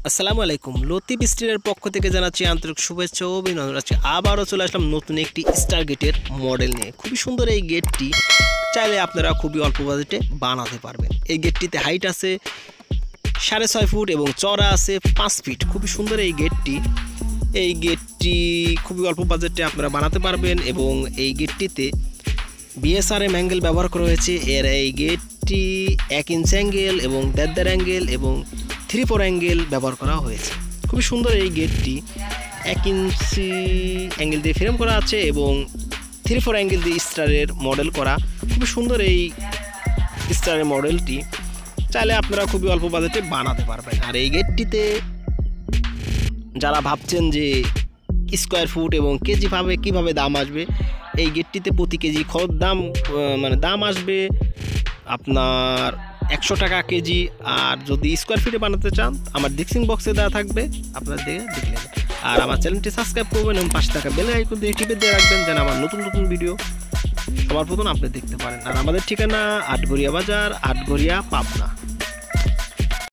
আসসালামু আলাইকুম। লতিফ স্টিলের পক্ষ থেকে জানাচ্ছি আন্তরিক শুভেচ্ছা ও অভিনন্দন। আজকে আবারও চলে আসলাম নতুন একটি স্টার গেটের মডেল নিয়ে। খুবই সুন্দর এই গেটটি, চাইলে আপনারা খুবই অল্প বাজেটে বানাতে পারবেন। এই গেটটিতে হাইট আছে 6.5 ফুট এবং চওড়া আছে 5 ফিট। খুবই সুন্দর এই গেটটি। এই গেটটি খুবই অল্প বাজেটে আপনারা বানাতে পারবেন এবং এই গেটটিতে বিএসআরএম অ্যাঙ্গেল ব্যবহার করা হয়েছে। এই গেটটি 1 ইঞ্চ অ্যাঙ্গেল এবং 1.5 অ্যাঙ্গেল এবং 3/4 অ্যাঙ্গেল ব্যবহার করা হয়েছে। খুবই সুন্দর এই গেটটি। 1 ইঞ্চি অ্যাঙ্গেল দিয়ে ফ্রেম করা আছে এবং 3/4 অ্যাঙ্গেল দিয়ে স্টারের মডেল করা। খুবই সুন্দর এই স্টারের মডেলটি, চাইলে আপনারা খুবই অল্প বাজেটে বানাতে পারবেন। আর এই গেটটিতে যারা ভাবছেন যে স্কোয়ার ফুট এবং কেজি ভাবে কীভাবে দাম আসবে, এই গেটটিতে প্রতি কেজি দাম দাম আসবে আপনার 100 টাকা কেজি। আর যদি স্কোয়ার ফিটে বানাতে চান আমার ডিসক্রিপশন বক্সে দেওয়া থাকবে, আপনারা দেখে নেবেন। আর আমার চ্যানেলটি সাবস্ক্রাইব করবেন এবং পাশে থাকা বেল আইকন দিয়ে টিপে দিয়ে রাখবেন, যেন আমার নতুন নতুন ভিডিও সবার প্রথম আপনি দেখতে পারেন। আর আমাদের ঠিকানা আটঘরিয়া বাজার, আটঘরিয়া, পাবনা।